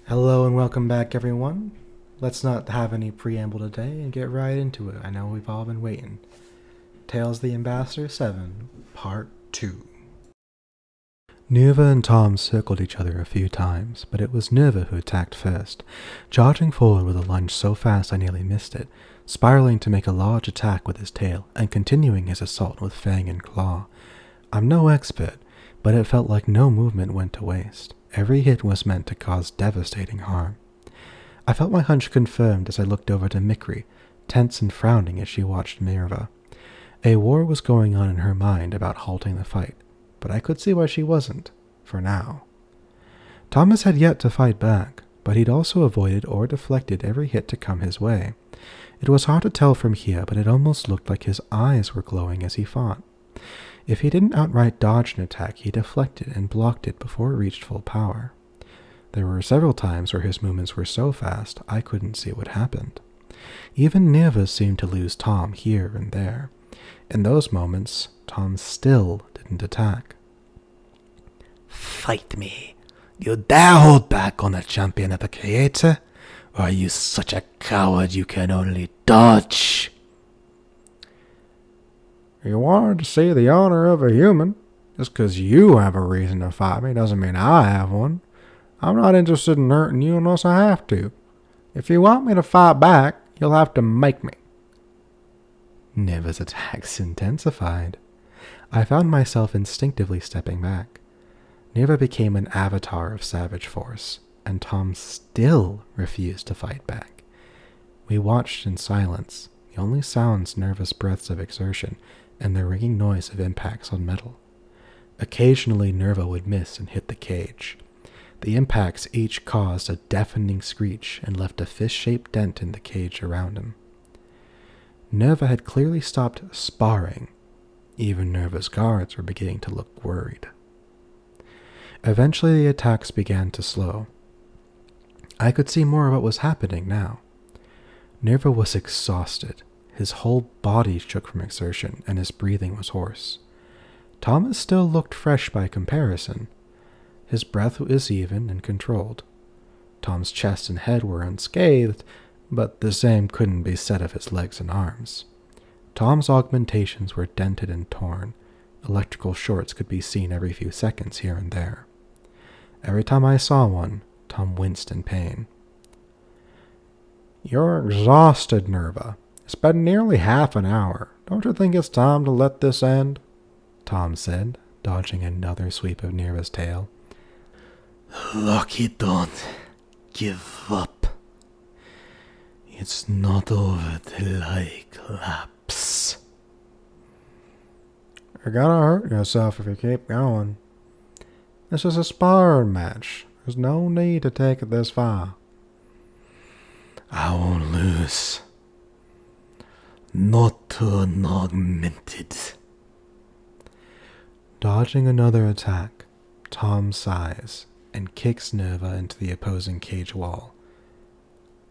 Hello and welcome back, everyone. Let's not have any preamble today and get right into it. I know we've all been waiting. Tales of the Ambassador 7, Part 2. Neva and Tom circled each other a few times, but it was Neva who attacked first, charging forward with a lunge so fast I nearly missed it, spiraling to make a large attack with his tail, and continuing his assault with fang and claw. I'm no expert, but it felt like no movement went to waste. Every hit was meant to cause devastating harm. I felt my hunch confirmed as I looked over to Mikri, tense and frowning as she watched Neva. A war was going on in her mind about halting the fight, but I could see why she wasn't, for now. Thomas had yet to fight back, but he'd also avoided or deflected every hit to come his way. It was hard to tell from here, but it almost looked like his eyes were glowing as he fought. If he didn't outright dodge an attack, he deflected and blocked it before it reached full power. There were several times where his movements were so fast I couldn't see what happened. Even Neva seemed to lose Tom here and there. In those moments, Tom still didn't attack. Fight me. You dare hold back on the champion of the Creator? Or are you such a coward you can only dodge? You wanted to see the honor of a human. Just 'cause you have a reason to fight me doesn't mean I have one. I'm not interested in hurting you unless I have to. If you want me to fight back, you'll have to make me. Neva's attacks intensified. I found myself instinctively stepping back. Neva became an avatar of savage force, and Tom still refused to fight back. We watched in silence, the only sounds nervous breaths of exertion and the ringing noise of impacts on metal. Occasionally Neva would miss and hit the cage. The impacts each caused a deafening screech and left a fist-shaped dent in the cage around him. Neva had clearly stopped sparring. Even Neva's guards were beginning to look worried. Eventually the attacks began to slow. I could see more of what was happening now. Neva was exhausted. His whole body shook from exertion, and his breathing was hoarse. Thomas still looked fresh by comparison. His breath was even and controlled. Tom's chest and head were unscathed, but the same couldn't be said of his legs and arms. Tom's augmentations were dented and torn. Electrical shorts could be seen every few seconds here and there. Every time I saw one, Tom winced in pain. You're exhausted, Neva. It's been nearly half an hour. Don't you think it's time to let this end? Tom said, dodging another sweep of Neva's tail. Lucky don't give up. It's not over till I collapse. You're gonna hurt yourself if you keep going. This is a sparring match. There's no need to take it this far. I won't lose. Not to an augmented. Dodging another attack, Tom sighs and kicks Neva into the opposing cage wall.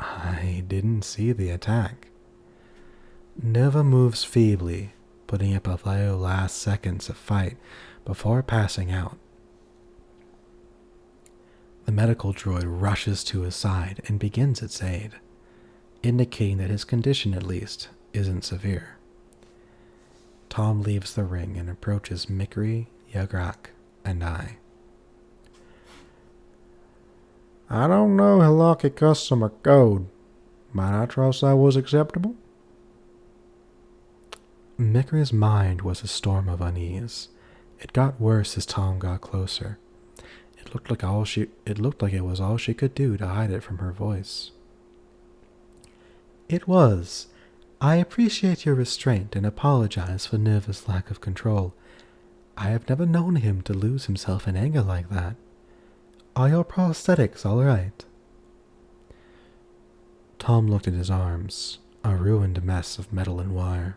I didn't see the attack. Neva moves feebly, putting up a few last seconds of fight before passing out. The medical droid rushes to his side and begins its aid, indicating that his condition, at least, isn't severe. Tom leaves the ring and approaches Mikri, Yagrak, and I. I don't know how lucky customer code. Might I trust that was acceptable? Mikri's mind was a storm of unease. It got worse as Tom got closer. It looked like it was all she could do to hide it from her voice. It was. I appreciate your restraint and apologize for Neva's lack of control. I have never known him to lose himself in anger like that. Are your prosthetics all right? Tom looked at his arms, a ruined mess of metal and wire.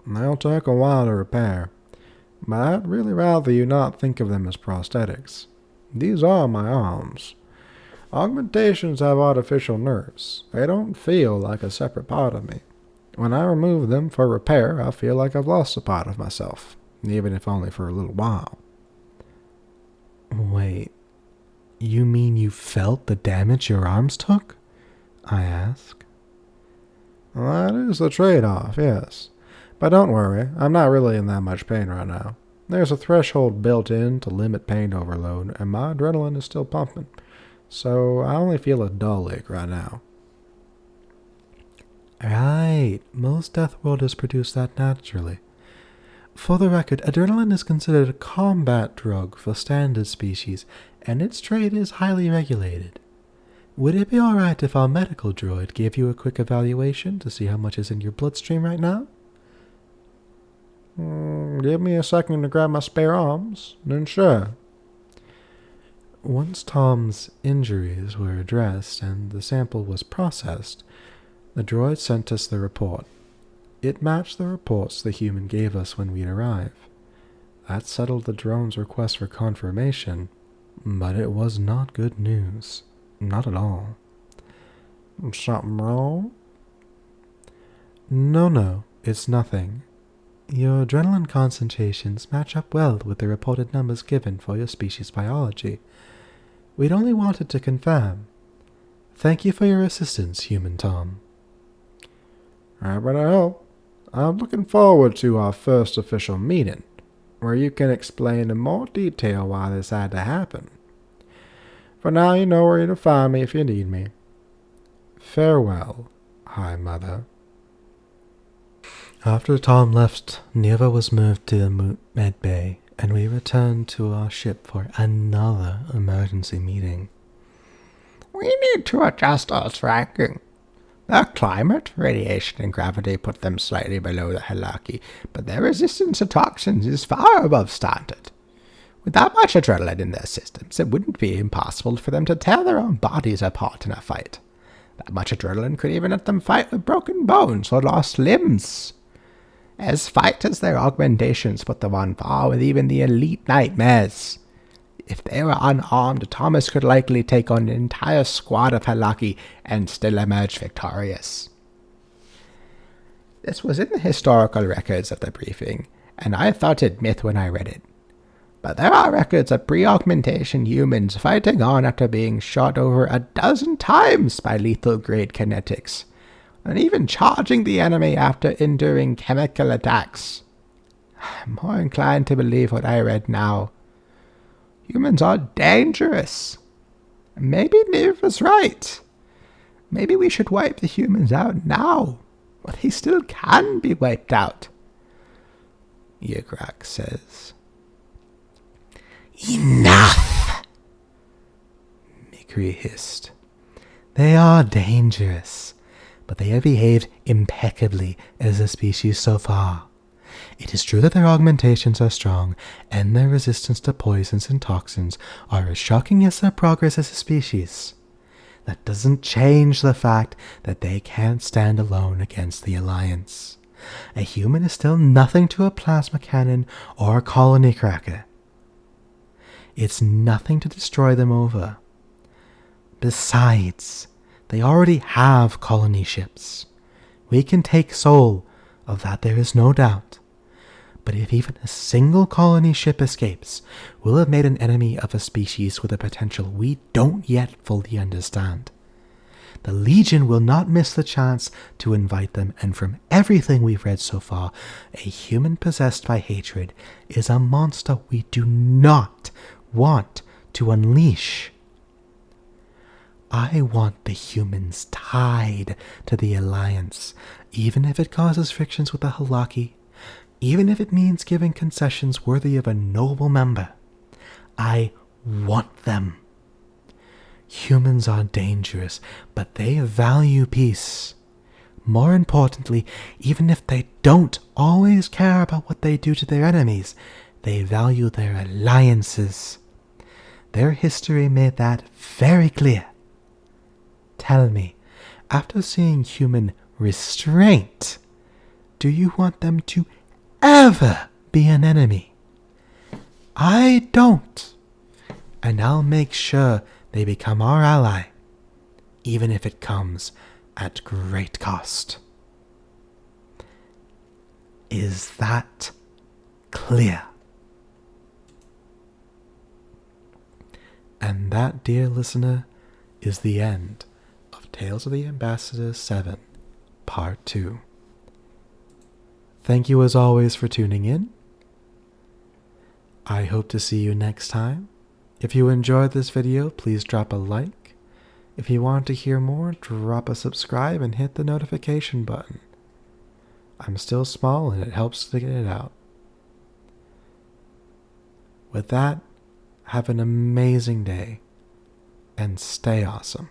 They'll take a while to repair, but I'd really rather you not think of them as prosthetics. These are my arms. Augmentations have artificial nerves. They don't feel like a separate part of me. When I remove them for repair, I feel like I've lost a part of myself, even if only for a little while. Wait, You mean you felt the damage your arms took? I asked. That is the trade-off, yes. But don't worry, I'm not really in that much pain right now. There's a threshold built in to limit pain overload, and my adrenaline is still pumping. So I only feel a dull ache right now. Right, most death worlders produce that naturally. For the record, adrenaline is considered a combat drug for standard species, and its trade is highly regulated. Would it be alright if our medical droid gave you a quick evaluation to see how much is in your bloodstream right now? Give me a second to grab my spare arms, then sure. Once Tom's injuries were addressed and the sample was processed, the droid sent us the report. It matched the reports the human gave us when we'd arrive. That settled the drone's request for confirmation, but it was not good news. Not at all. Something wrong? No, it's nothing. Your adrenaline concentrations match up well with the reported numbers given for your species biology. We'd only wanted to confirm. Thank you for your assistance, Human Tom. Happy to help. I'm looking forward to our first official meeting, where you can explain in more detail why this had to happen. For now, you know where to find me if you need me. Farewell, High Mother. After Tom left, Neva was moved to the med bay, and we returned to our ship for another emergency meeting. We need to adjust our tracking. The climate, radiation, and gravity put them slightly below the Halaki, but their resistance to toxins is far above standard. With that much adrenaline in their systems, it wouldn't be impossible for them to tear their own bodies apart in a fight. That much adrenaline could even let them fight with broken bones or lost limbs. As fighters, their augmentations put them on par with even the elite nightmares. If they were unarmed, Thomas could likely take on an entire squad of Halaki and still emerge victorious. This was in the historical records of the briefing, and I thought it myth when I read it. But there are records of pre-augmentation humans fighting on after being shot over a dozen times by lethal-grade kinetics, and even charging the enemy after enduring chemical attacks. I'm more inclined to believe what I read now. Humans are dangerous. Maybe Neva's right. Maybe we should wipe the humans out now, but they still can be wiped out. Yagrak says. Enough! Mikri hissed. They are dangerous, but they have behaved impeccably as a species so far. It is true that their augmentations are strong, and their resistance to poisons and toxins are as shocking as their progress as a species. That doesn't change the fact that they can't stand alone against the Alliance. A human is still nothing to a plasma cannon or a colony cracker. It's nothing to destroy them over. Besides, they already have colony ships. We can take Sol, of that there is no doubt. But if even a single colony ship escapes, we'll have made an enemy of a species with a potential we don't yet fully understand. The Legion will not miss the chance to invite them, and from everything we've read so far, a human possessed by hatred is a monster we do not want to unleash. I want the humans tied to the Alliance, even if it causes frictions with the Halaki, even if it means giving concessions worthy of a noble member. I want them. Humans are dangerous, but they value peace. More importantly, even if they don't always care about what they do to their enemies, they value their alliances. Their history made that very clear. Tell me, after seeing human restraint, do you want them to ever be an enemy? I don't, and I'll make sure they become our ally, even if it comes at great cost. Is that clear? And that, dear listener, is the end of Tales of the Ambassador 7, Part 2. Thank you as always for tuning in. I hope to see you next time. If you enjoyed this video, please drop a like. If you want to hear more, drop a subscribe and hit the notification button. I'm still small and it helps to get it out. With that, have an amazing day and stay awesome.